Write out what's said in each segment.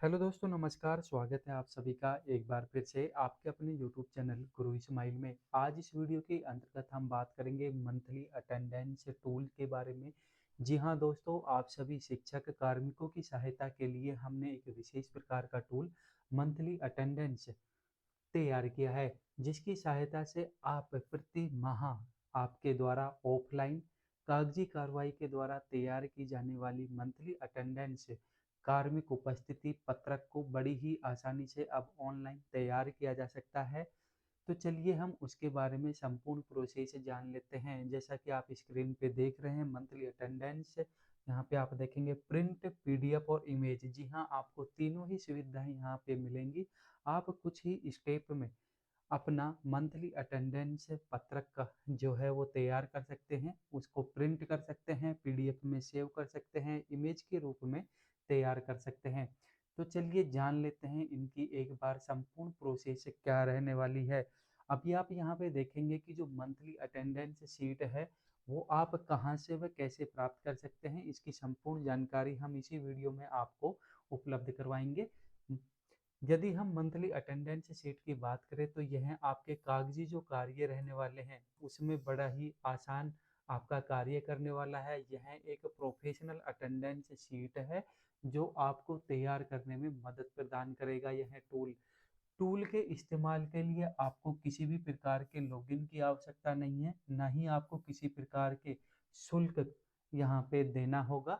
Hello दोस्तों, नमस्कार। स्वागत है आप सभी का एक बार फिर से आपके अपने यूट्यूब चैनल गुरु इस्माइल में। आज इस वीडियो के अंतर्गत हम बात करेंगे मंथली अटेंडेंस टूल के बारे में। जी हाँ दोस्तों, आप सभी शिक्षक कार्मिकों की सहायता के लिए हमने एक विशेष प्रकार का टूल मंथली अटेंडेंस तैयार किया है, जिसकी सहायता से आप प्रति माह आपके द्वारा ऑफलाइन कागजी कार्रवाई के द्वारा तैयार की जाने वाली मंथली अटेंडेंस कार्मिक उपस्थिति पत्रक को बड़ी ही आसानी से अब ऑनलाइन तैयार किया जा सकता है। तो चलिए हम उसके बारे में संपूर्ण प्रोसेस जान लेते हैं। जैसा कि आप स्क्रीन पे देख रहे हैं मंथली अटेंडेंस, यहाँ पे आप देखेंगे प्रिंट, पीडीएफ और इमेज। जी हाँ, आपको तीनों ही सुविधाएं यहाँ पे मिलेंगी। आप कुछ ही स्टेप में अपना मंथली अटेंडेंस पत्रक का जो है वो तैयार कर सकते हैं, उसको प्रिंट कर सकते हैं, पीडीएफ में सेव कर सकते हैं, इमेज के रूप में तैयार कर सकते हैं। तो चलिए जान लेते हैं इनकी एक बार संपूर्ण प्रोसेस क्या रहने वाली है। अभी आप यहाँ पे देखेंगे कि जो मंथली अटेंडेंस शीट है वो आप कहाँ से व कैसे प्राप्त कर सकते हैं, इसकी संपूर्ण जानकारी हम इसी वीडियो में आपको उपलब्ध करवाएंगे। यदि हम मंथली अटेंडेंस शीट की बात करें तो यह आपके कागजी जो कार्य रहने वाले हैं उसमें बड़ा ही आसान आपका कार्य करने वाला है। यह एक प्रोफेशनल अटेंडेंस शीट है जो आपको तैयार करने में मदद प्रदान करेगा। यह टूल टूल के इस्तेमाल के लिए आपको किसी भी प्रकार के लॉगिन की आवश्यकता नहीं है, ना ही आपको किसी प्रकार के शुल्क यहाँ पे देना होगा।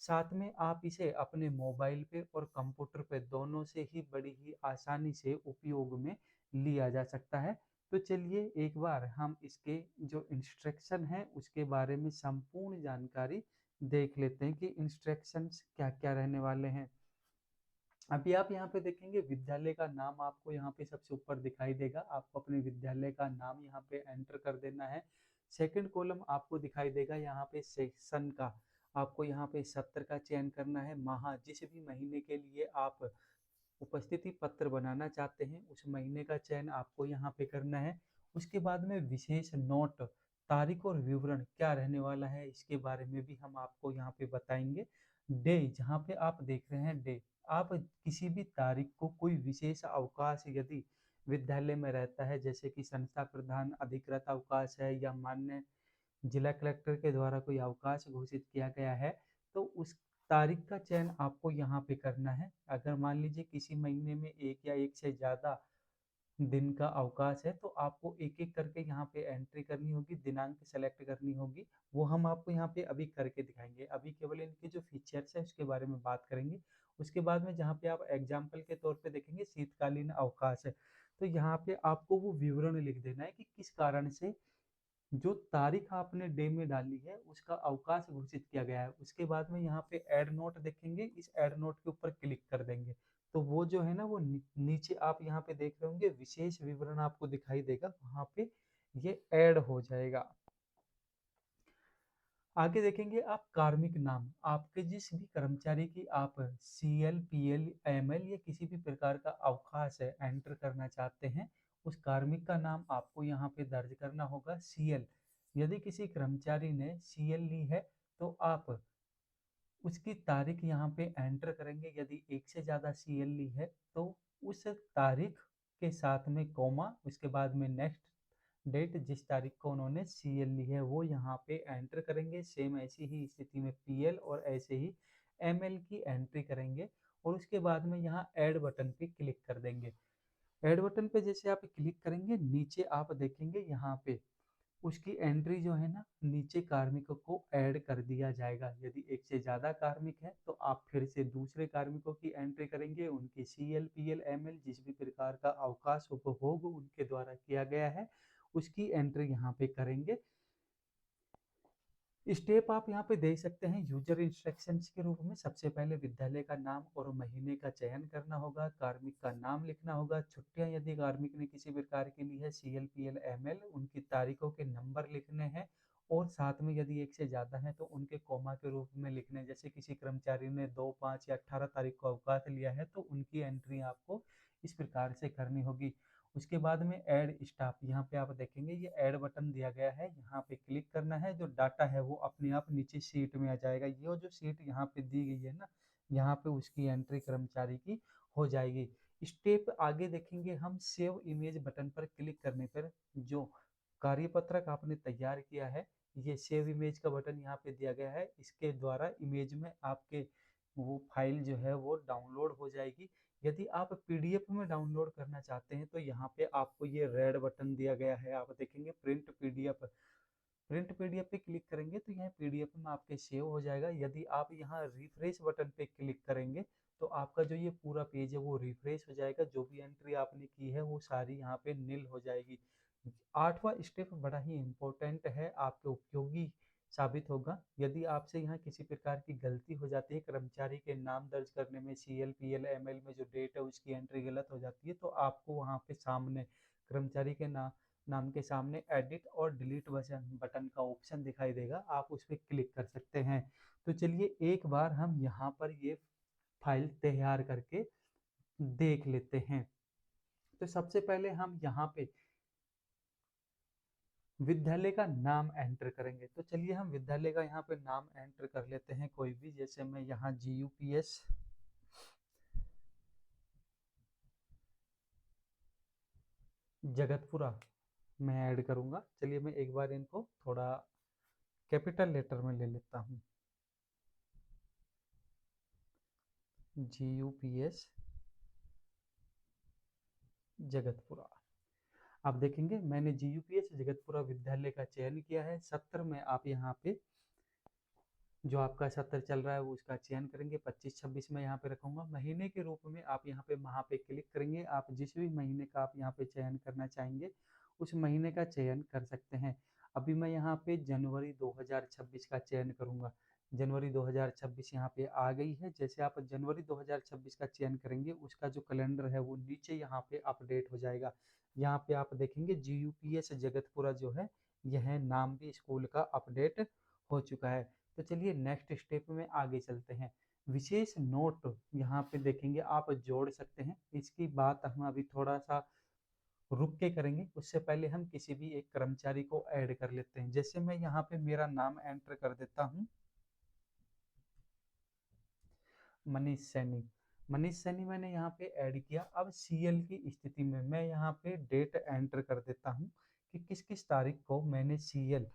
साथ में आप इसे अपने मोबाइल पे और कंप्यूटर पे दोनों से ही बड़ी ही आसानी से उपयोग में लिया जा सकता है। तो चलिए एक बार हम इसके जो इंस्ट्रक्शन है उसके बारे में संपूर्ण जानकारी देख लेते हैं कि इंस्ट्रक्शंस क्या क्या रहने वाले हैं। अभी आप यहाँ पे देखेंगे विद्यालय का नाम आपको यहाँ पे सबसे ऊपर दिखाई देगा। आपको अपने विद्यालय का नाम यहाँ पे एंटर कर देना है। सेकंड कॉलम आपको दिखाई देगा यहाँ पे सेक्शन का। आपको यहाँ पे सत्र का चयन करना है। माह जिस भी महीने के लिए आप उपस्थिति पत्र बनाना चाहते हैं उस महीने का चयन आपको यहाँ पे करना है। उसके बाद में विशेष नोट, तारीख और विवरण क्या रहने वाला है इसके बारे में भी हम आपको यहाँ पे बताएंगे। डे जहाँ पे आप देख रहे हैं डे, आप किसी भी तारीख को कोई विशेष अवकाश यदि विद्यालय में रहता है, जैसे कि संस्था प्रधान अधिकृत अवकाश है या मान्य जिला कलेक्टर के द्वारा कोई अवकाश घोषित किया गया है, तो उस तारीख का चयन आपको यहाँ पे करना है। अगर मान लीजिए किसी महीने में एक या एक से ज़्यादा दिन का अवकाश है तो आपको एक एक करके यहाँ पे एंट्री करनी होगी, दिनांक सेलेक्ट करनी होगी। वो हम आपको यहाँ पे अभी करके दिखाएंगे। अभी केवल इनके जो फीचर्स है उसके बारे में बात करेंगे। उसके बाद में जहाँ पे आप एग्जाम्पल के तौर पे देखेंगे शीतकालीन अवकाश है, तो यहाँ पे आपको वो विवरण लिख देना है कि किस कारण से जो तारीख आपने डे में डाली है उसका अवकाश घोषित किया गया है। उसके बाद में यहाँ पे ऐड नोट देखेंगे, इस ऐड नोट के ऊपर क्लिक कर देंगे तो वो जो है ना वो नीचे आप यहाँ पे देख रहे होंगे विशेष विवरण आपको दिखाई देगा, वहां पे ये ऐड हो जाएगा। आगे देखेंगे आप कार्मिक नाम, आपके जिस भी कर्मचारी की आप CL, PL, ML या किसी भी प्रकार का अवकाश है एंटर करना चाहते हैं, उस कार्मिक का नाम आपको यहाँ पे दर्ज करना होगा। CL यदि किसी कर्मचारी ने CL ली है तो आप उसकी तारीख यहाँ पे एंटर करेंगे। यदि एक से ज़्यादा CL ली है तो उस तारीख के साथ में कोमा, उसके बाद में नेक्स्ट डेट, जिस तारीख को उन्होंने CL ली है वो यहाँ पे एंटर करेंगे। सेम ऐसी ही स्थिति में PL और ऐसे ही ML की एंट्री करेंगे और उसके बाद में यहाँ ऐड बटन पे क्लिक कर देंगे। ऐड बटन पे जैसे आप क्लिक करेंगे नीचे आप देखेंगे यहाँ पे उसकी एंट्री जो है ना नीचे कार्मिकों को ऐड कर दिया जाएगा। यदि एक से ज़्यादा कार्मिक है तो आप फिर से दूसरे कार्मिकों की एंट्री करेंगे, उनकी CL, PL, ML जिस भी प्रकार का अवकाश उपभोग उनके द्वारा किया गया है उसकी एंट्री यहाँ पे करेंगे। स्टेप आप यहाँ पे देख सकते हैं यूजर इंस्ट्रक्शंस के रूप में। सबसे पहले विद्यालय का नाम और महीने का चयन करना होगा, कार्मिक का नाम लिखना होगा, छुट्टियां यदि कार्मिक ने किसी प्रकार के लिए है CL, PL, ML उनकी तारीखों के नंबर लिखने हैं और साथ में यदि एक से ज़्यादा है तो उनके कोमा के रूप में लिखने हैं। जैसे किसी कर्मचारी ने 2, 5 या 18 तारीख को अवकाश लिया है तो उनकी एंट्री आपको इस प्रकार से करनी होगी। उसके बाद में ऐड स्टाफ, यहाँ पे आप देखेंगे ये ऐड बटन दिया गया है, यहाँ पे क्लिक करना है। जो डाटा है वो अपने आप नीचे शीट में आ जाएगा। ये जो शीट यहाँ पे दी गई है ना, यहाँ पे उसकी एंट्री कर्मचारी की हो जाएगी। स्टेप आगे देखेंगे हम, सेव इमेज बटन पर क्लिक करने पर जो कार्यपत्रक आपने तैयार किया है, ये सेव इमेज का बटन यहाँ पे दिया गया है, इसके द्वारा इमेज में आपके वो फाइल जो है वो डाउनलोड हो जाएगी। यदि आप पीडीएफ में डाउनलोड करना चाहते हैं तो यहाँ पे आपको ये रेड बटन दिया गया है, आप देखेंगे प्रिंट पीडीएफ। प्रिंट पीडीएफ पे क्लिक करेंगे तो यहाँ पीडीएफ में आपके सेव हो जाएगा। यदि आप यहाँ रिफ्रेश बटन पे क्लिक करेंगे तो आपका जो ये पूरा पेज है वो रिफ्रेश हो जाएगा, जो भी एंट्री आपने की है वो सारी यहाँ पे नील हो जाएगी। आठवां स्टेप बड़ा ही इम्पोर्टेंट है, आपके उपयोगी साबित होगा। यदि आपसे यहाँ किसी प्रकार की गलती हो जाती है, कर्मचारी के नाम दर्ज करने में सीएल पीएल एमएल में जो डेट है उसकी एंट्री गलत हो जाती है, तो आपको वहाँ पे सामने कर्मचारी के नाम के सामने एडिट और डिलीट बटन का ऑप्शन दिखाई देगा, आप उस पर क्लिक कर सकते हैं। तो चलिए एक बार हम यहाँ पर ये फाइल तैयार करके देख लेते हैं। तो सबसे पहले हम यहाँ पे विद्यालय का नाम एंटर करेंगे। तो चलिए हम विद्यालय का यहाँ पे नाम एंटर कर लेते हैं कोई भी, जैसे मैं यहाँ GUPS जगतपुरा मैं ऐड करूँगा। चलिए मैं एक बार इनको थोड़ा कैपिटल लेटर में ले लेता हूँ, GUPS जगतपुरा। आप देखेंगे मैंने GUPS जगतपुरा विद्यालय का चयन किया है। सत्र में आप यहाँ पे जो आपका सत्र चल रहा है वो उसका चयन करेंगे, 25-26 में यहाँ पे रखूंगा। महीने के रूप में आप यहाँ पे क्लिक करेंगे, आप जिस भी महीने का आप यहाँ पे चयन करना चाहेंगे उस महीने का चयन कर सकते हैं। अभी मैं यहाँ पे जनवरी 2026 का चयन करूंगा। जनवरी 2026 यहाँ पे आ गई है। जैसे आप जनवरी 2026 का चयन करेंगे उसका जो कैलेंडर है वो नीचे यहाँ पे अपडेट हो जाएगा। यहाँ पे आप देखेंगे GUPS जगतपुरा जो है यह नाम भी स्कूल का अपडेट हो चुका है। तो चलिए नेक्स्ट स्टेप में आगे चलते हैं। विशेष नोट यहाँ पे देखेंगे आप जोड़ सकते हैं, इसकी बात हम अभी थोड़ा सा रुक के करेंगे। उससे पहले हम किसी भी एक कर्मचारी को ऐड कर लेते हैं। जैसे मैं यहाँ पे मेरा नाम एंटर कर देता हूँ, मनीष सैनी। मनीष सैनी मैंने यहाँ पे ऐड किया। अब सीएल की स्थिति में मैं यहाँ पे डेट एंटर कर देता हूँ कि किस किस तारीख को मैंने सीएल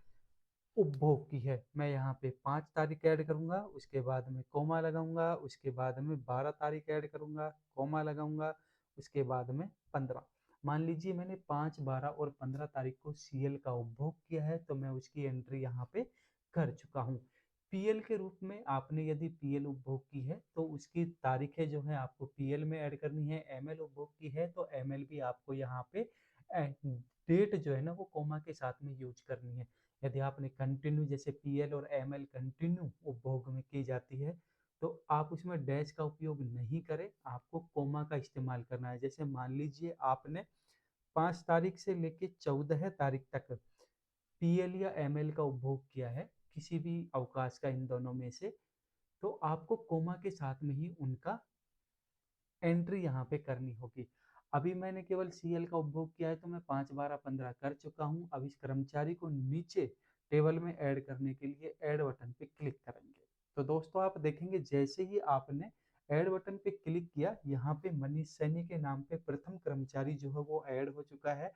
उपभोग की है। मैं यहाँ पे 5 तारीख ऐड करूंगा, उसके बाद में कोमा लगाऊंगा, उसके बाद में 12 तारीख ऐड करूंगा, कोमा लगाऊंगा, उसके बाद में 15। मान लीजिए मैंने 5, 12 और 15 तारीख को सीएल का उपभोग किया है, तो मैं उसकी एंट्री यहाँ पे कर चुका हूँ। पीएल के रूप में आपने यदि पीएल उपभोग की है तो उसकी तारीखें जो है आपको पीएल में ऐड करनी है। एमएल उपभोग की है तो एमएल भी आपको यहाँ पे डेट जो है ना वो कोमा के साथ में यूज करनी है। यदि आपने कंटिन्यू जैसे पीएल और एमएल कंटिन्यू उपभोग में की जाती है तो आप उसमें डैश का उपयोग नहीं करें, आपको कोमा का इस्तेमाल करना है। जैसे मान लीजिए आपने 5 तारीख से लेके 14 तारीख तक पीएल या एमएल का उपभोग किया है, किसी भी अवकाश का इन दोनों में से, तो आपको कोमा के साथ में ही उनका एंट्री यहाँ पे करनी होगी। अभी मैंने केवल सीएल का उपभोग किया है तो मैं 5, 12, 15 कर चुका हूँ। अब इस कर्मचारी को नीचे टेबल में ऐड करने के लिए ऐड बटन पे क्लिक करेंगे। तो दोस्तों आप देखेंगे जैसे ही आपने ऐड बटन पे क्लिक किया, यहाँ पे मनीष सैनी के नाम पे प्रथम कर्मचारी जो है वो ऐड हो चुका है।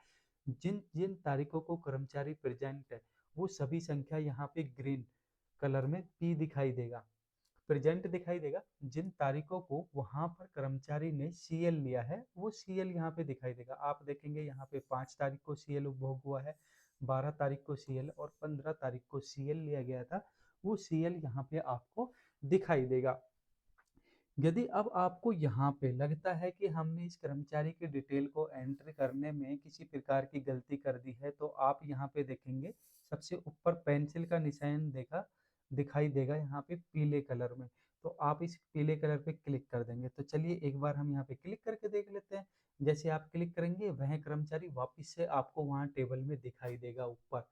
जिन जिन तारीखों को कर्मचारी प्रेजेंट है वो सभी संख्या यहाँ पे ग्रीन कलर में P दिखाई देगा, प्रेजेंट दिखाई देगा। जिन तारीखों को वहां पर कर्मचारी ने सीएल लिया है वो सीएल यहाँ पे दिखाई देगा। आप देखेंगे यहाँ पे 5 तारीख को सीएल उपभोग हुआ है, 12 तारीख को सीएल और 15 तारीख को सीएल लिया गया था, वो सीएल यहाँ पे आपको दिखाई देगा। यदि अब आपको यहाँ पे लगता है कि हमने इस कर्मचारी की डिटेल को एंटर करने में किसी प्रकार की गलती कर दी है, तो आप यहाँ पे देखेंगे सबसे ऊपर पेंसिल का निशान दिखाई देगा यहाँ पे पीले कलर में, तो आप इस पीले कलर पे क्लिक कर देंगे। तो चलिए एक बार हम यहाँ पे क्लिक करके देख लेते हैं। जैसे आप क्लिक करेंगे वह कर्मचारी वापिस से आपको वहाँ टेबल में दिखाई देगा ऊपर।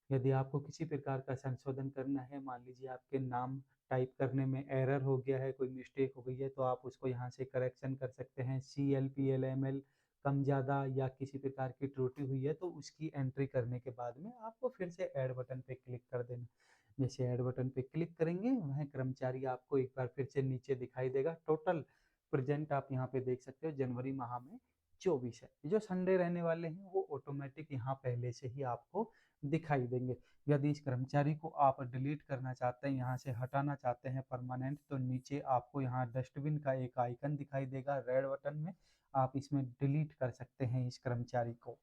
यदि आपको किसी प्रकार का संशोधन करना है, मान लीजिए आपके नाम टाइप करने में एरर हो गया है, कोई मिस्टेक हो गई है, तो आप उसको यहाँ से करेक्शन कर सकते हैं। CL PL ML कम ज़्यादा या किसी प्रकार की त्रुटि हुई है तो उसकी एंट्री करने के बाद में आपको फिर से ऐड बटन पे क्लिक कर देना। जैसे ऐड बटन पे क्लिक करेंगे वह कर्मचारी आपको एक बार फिर से नीचे दिखाई देगा। टोटल प्रेजेंट आप यहाँ पे देख सकते हो जनवरी माह में 24 है। जो संडे रहने वाले हैं वो ऑटोमेटिक यहाँ पहले से ही आपको दिखाई देंगे। यदि इस कर्मचारी को आप डिलीट करना चाहते हैं, यहाँ से हटाना चाहते हैं परमानेंट, तो नीचे आपको यहाँ डस्टबिन का एक आइकन दिखाई देगा रेड बटन में, आप इसमें डिलीट कर सकते हैं इस कर्मचारी को।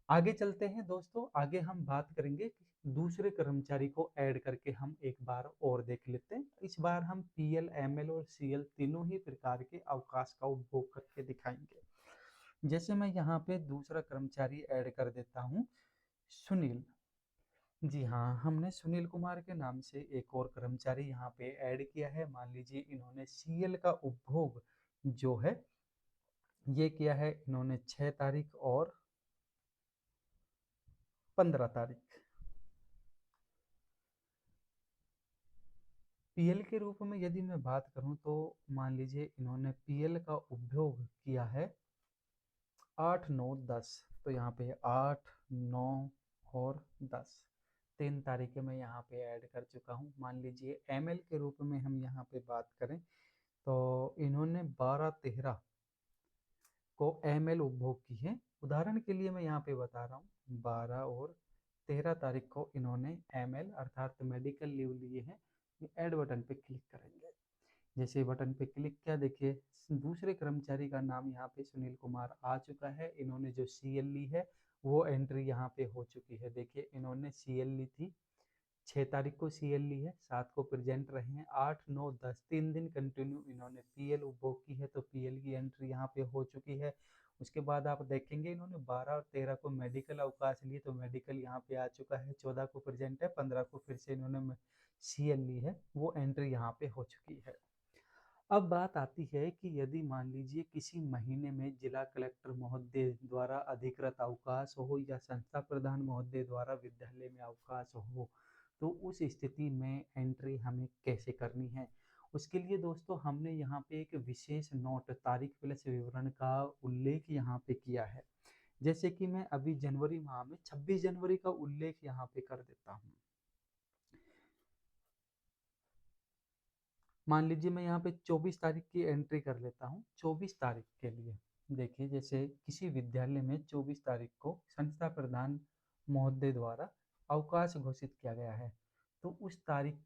आगे चलते हैं दोस्तों, आगे हम बात करेंगे कि दूसरे कर्मचारी को ऐड करके हम एक बार और देख लेते हैं। इस बार हम पीएल, एमएल और सीएल तीनों ही प्रकार के अवकाश का उपभोग करके दिखाएंगे। जैसे मैं यहाँ पे दूसरा कर्मचारी ऐड कर देता हूँ, सुनील। जी हाँ, हमने सुनील कुमार के नाम से एक और कर्मचारी यहाँ पे ऐड किया है। मान लीजिए इन्होंने सीएल का उपभोग जो है ये किया है इन्होंने 6 तारीख और 15 तारीख। पीएल के रूप में यदि मैं बात करूं तो मान लीजिए इन्होंने पीएल का उपभोग किया है 8, 9, 10। तो यहाँ पे 8, 9 और 10 3 तारीखें मैं यहाँ पे ऐड कर चुका हूँ। मान लीजिए एमएल के रूप में हम यहाँ पे बात करें तो इन्होंने 12, 13 को एमएल उपभोग की है। उदाहरण के लिए मैं यहाँ पे बता रहा हूँ 12 और 13 तारीख को इन्होंने एमएल अर्थात मेडिकल लीव लिए हैं। ऐड बटन पे क्लिक करेंगे। जैसे बटन पे क्लिक किया, देखिए दूसरे कर्मचारी का नाम यहाँ पे सुनील कुमार आ चुका है। इन्होंने जो सीएल ली है वो एंट्री यहाँ पे हो चुकी है। देखिए इन्होंने सीएल ली थी 6 तारीख को, सीएल ली है, 7 को प्रेजेंट रहे हैं, 8, 9, 10 3 दिन कंटिन्यू इन्होंने पीएल उपभोग की है, तो पीएल की एंट्री यहाँ पे हो चुकी है। उसके बाद आप देखेंगे इन्होंने 12 और 13 को मेडिकल अवकाश लिए, तो मेडिकल यहाँ पे आ चुका है, 14 को प्रेजेंट है, 15 को फिर से इन्होंने सीएल ली है, वो एंट्री यहाँ पे हो चुकी है। अब बात आती है कि यदि मान लीजिए किसी महीने में जिला कलेक्टर महोदय द्वारा अधिकृत अवकाश हो या संस्था प्रधान महोदय द्वारा विद्यालय में अवकाश हो, तो उस स्थिति में एंट्री हमें कैसे करनी है। उसके लिए दोस्तों हमने यहाँ पे एक विशेष नोट तारीख प्लस विवरण का उल्लेख यहाँ पे किया है। जैसे कि मैं अभी जनवरी माह में 26 जनवरी का उल्लेख यहाँ पे कर देता हूँ। मान लीजिए मैं यहाँ पे 24 तारीख की एंट्री कर लेता हूँ। 24 तारीख के लिए देखिए, जैसे किसी विद्यालय में 24 तारीख को संस्था प्रधान महोदय द्वारा अवकाश घोषित किया गया है, तो उस तारीख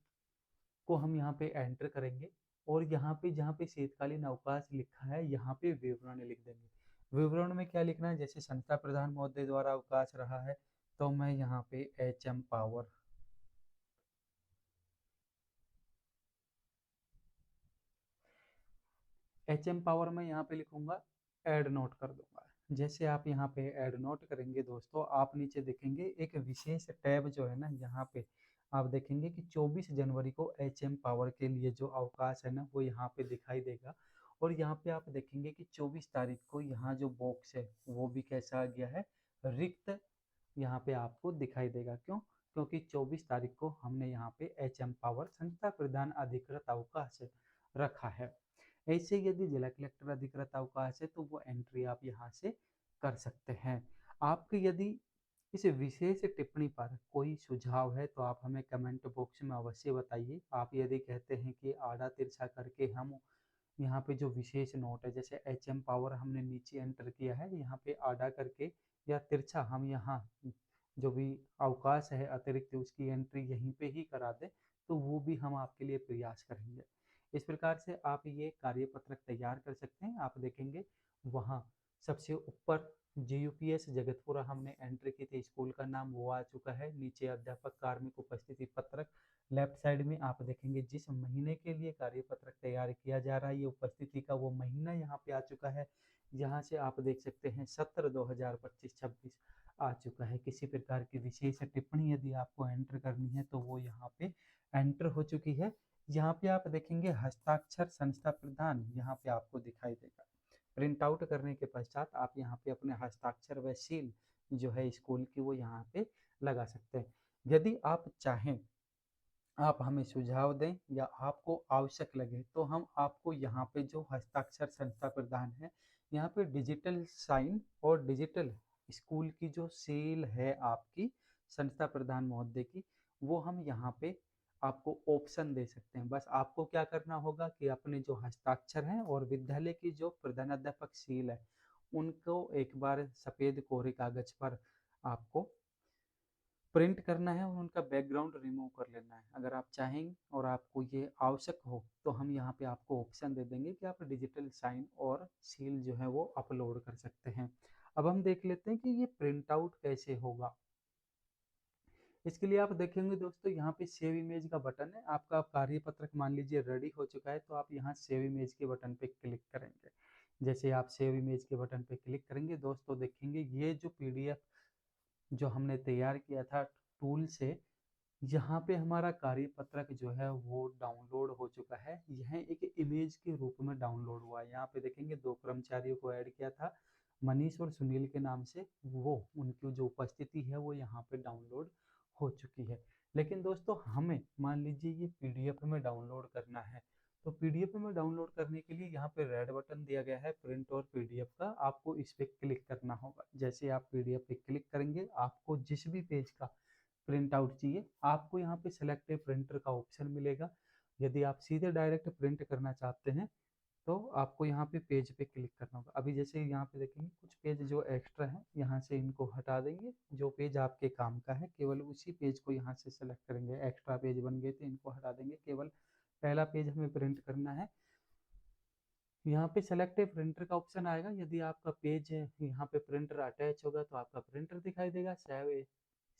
को हम यहाँ पे एंटर करेंगे और यहाँ पे जहाँ पे शीतकालीन अवकाश लिखा है यहाँ पे विवरण लिख देंगे। विवरण में क्या लिखना है, जैसे संस्था प्रधान महोदय द्वारा अवकाश रहा है तो मैं यहाँ पे एचएम पावर, एचएम पावर में यहाँ पे लिखूंगा, ऐड नोट कर दूंगा। जैसे आप यहाँ पे ऐड नोट करेंगे दोस्तों, आप नीचे देखेंगे एक विशेष टैब जो है ना, यहाँ पे आप देखेंगे कि 24 जनवरी को एचएम पावर के लिए जो अवकाश है ना वो यहाँ पे दिखाई देगा। और यहाँ पे आप देखेंगे कि 24 तारीख को यहाँ जो बॉक्स है वो भी कैसा आ गया है, रिक्त यहाँ पे आपको दिखाई देगा। क्यों? क्योंकि 24 तारीख को हमने यहाँ पे एचएम पावर संस्था प्रधान अधिकृत अवकाश रखा है। ऐसे यदि जिला कलेक्टर अधिकृत अवकाश है तो वो एंट्री आप यहाँ से कर सकते हैं। आपके यदि इस विशेष टिप्पणी पर कोई सुझाव है तो आप हमें कमेंट बॉक्स में अवश्य बताइए। आप यदि कहते हैं कि आड़ा तिरछा करके हम यहाँ पे जो विशेष नोट है, जैसे एचएम पावर हमने नीचे एंटर किया है, यहाँ पे आड़ा करके या तिरछा हम यहाँ जो भी अवकाश है अतिरिक्त उसकी एंट्री यहीं पे ही करा दें, तो वो भी हम आपके लिए प्रयास करेंगे। इस प्रकार से आप ये कार्यपत्रक तैयार कर सकते हैं। आप देखेंगे वहाँ सबसे ऊपर JUPS जगतपुरा हमने एंट्री की थी, स्कूल का नाम वो आ चुका है। नीचे अध्यापक कार्मिक उपस्थिति पत्रक, लेफ्ट साइड में आप देखेंगे जिस महीने के लिए कार्यपत्रक तैयार किया जा रहा है ये उपस्थिति का वो महीना यहाँ पे आ चुका है। यहाँ से आप देख सकते हैं सत्र 2025-26 आ चुका है। किसी प्रकार की विशेष टिप्पणी यदि आपको एंटर करनी है तो वो यहाँ पे एंटर हो चुकी है। यहाँ पे आप देखेंगे हस्ताक्षर संस्था प्रधान यहाँ पे आपको दिखाई देगा। प्रिंट आउट करने के पश्चात आप यहाँ पे अपने हस्ताक्षर व सील जो है स्कूल की वो यहाँ पे लगा सकते हैं। यदि आप चाहें, आप हमें सुझाव दें या आपको आवश्यक लगे तो हम आपको यहाँ पे जो हस्ताक्षर संस्था प्रदान है यहाँ पे डिजिटल साइन और डिजिटल स्कूल की जो सील है आपकी संस्था प्रधान महोदय की वो हम यहाँ पे आपको ऑप्शन दे सकते हैं। बस आपको क्या करना होगा कि अपने जो हस्ताक्षर हैं और विद्यालय की जो प्रधानाध्यापक सील है, उनको एक बार सफ़ेद कोरे कागज पर आपको प्रिंट करना है और उनका बैकग्राउंड रिमूव कर लेना है। अगर आप चाहेंगे और आपको ये आवश्यक हो तो हम यहाँ पे आपको ऑप्शन दे देंगे कि आप डिजिटल साइन और सील जो है वो अपलोड कर सकते हैं। अब हम देख लेते हैं कि ये प्रिंट आउट कैसे होगा। इसके लिए आप देखेंगे दोस्तों, यहाँ पे सेव इमेज का बटन है। आपका कार्य पत्रक मान लीजिए रेडी हो चुका है, तो आप यहाँ सेव इमेज के बटन पे क्लिक करेंगे। जैसे आप सेव इमेज के बटन पे क्लिक करेंगे दोस्तों, देखेंगे ये जो पीडीएफ जो हमने तैयार किया था टूल से, यहाँ पे हमारा कार्यपत्रक जो है वो डाउनलोड हो चुका है। यह एक इमेज के रूप में डाउनलोड हुआ है। यहाँ पे देखेंगे 2 कर्मचारियों को ऐड किया था, मनीष और सुनील के नाम से। वो उनकी जो उपस्थिति है वो यहाँ पे डाउनलोड हो चुकी है। लेकिन दोस्तों हमें मान लीजिए ये पीडीएफ में डाउनलोड करना है, तो पीडीएफ में डाउनलोड करने के लिए यहाँ पे रेड बटन दिया गया है प्रिंट और पीडीएफ का, आपको इस पे क्लिक करना होगा। जैसे आप पीडीएफ पे क्लिक करेंगे, आपको जिस भी पेज का प्रिंट आउट चाहिए, आपको यहाँ पे सेलेक्ट प्रिंटर का ऑप्शन मिलेगा। यदि आप सीधे डायरेक्ट प्रिंट करना चाहते हैं तो आपको यहाँ पे पेज पे क्लिक करना होगा। अभी जैसे यहाँ पे देखेंगे कुछ पेज जो एक्स्ट्रा है, यहाँ से इनको हटा देंगे। जो पेज आपके काम का है केवल उसी पेज को यहाँ से सेलेक्ट करेंगे। एक्स्ट्रा पेज बन गए थे, इनको हटा देंगे। केवल पहला पेज हमें प्रिंट करना है। यहाँ पे सेलेक्ट प्रिंटर का ऑप्शन आएगा। यदि आपका पेज यहाँ पे प्रिंटर अटैच होगा तो आपका प्रिंटर दिखाई देगा।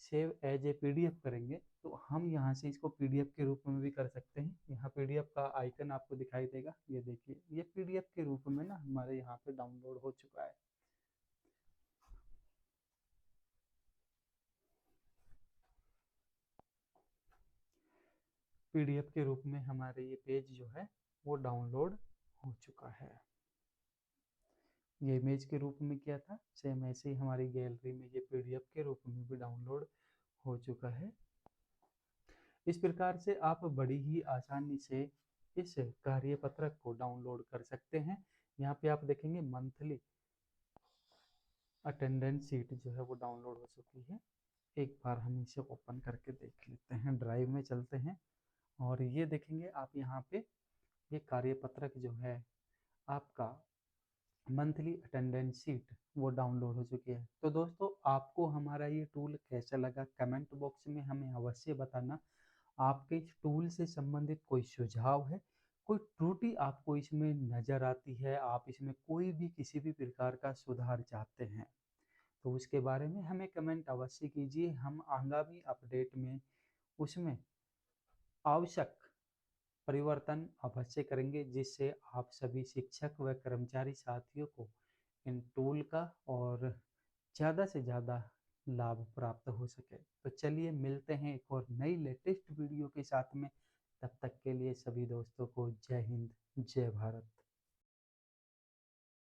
सेव एज ए पीडीएफ करेंगे तो हम यहाँ से इसको पीडीएफ के रूप में भी कर सकते हैं। यहाँ पीडीएफ का आइकन आपको दिखाई देगा, ये देखिए ये पीडीएफ के रूप में ना हमारे यहाँ पे डाउनलोड हो चुका है। पीडीएफ के रूप में हमारे ये पेज जो है वो डाउनलोड हो चुका है। ये इमेज के रूप में किया था, सेम ऐसे ही हमारी गैलरी में ये पीडीएफ के रूप में भी डाउनलोड हो चुका है। इस प्रकार से आप बड़ी ही आसानी से इस कार्यपत्रक को डाउनलोड कर सकते हैं। यहाँ पे आप देखेंगे मंथली अटेंडेंस सीट जो है वो डाउनलोड हो चुकी है। एक बार हम इसे ओपन करके देख लेते हैं, ड्राइव में चलते हैं और ये देखेंगे आप यहाँ पे ये कार्यपत्रक जो है आपका मंथली अटेंडेंस सीट वो डाउनलोड हो चुकी है। तो दोस्तों आपको हमारा ये टूल कैसा लगा कमेंट बॉक्स में हमें अवश्य बताना। आपके इस टूल से संबंधित कोई सुझाव है, कोई त्रुटि आपको इसमें नज़र आती है, आप इसमें कोई भी किसी भी प्रकार का सुधार चाहते हैं, तो उसके बारे में हमें कमेंट अवश्य कीजिए। हम आगामी अपडेट में उसमें आवश्यक परिवर्तन अवश्य करेंगे, जिससे आप सभी शिक्षक व कर्मचारी साथियों को इन टूल का और ज़्यादा से ज़्यादा लाभ प्राप्त हो सके। तो चलिए मिलते हैं एक और नई लेटेस्ट वीडियो के साथ में। तब तक के लिए सभी दोस्तों को जय हिंद, जय भारत।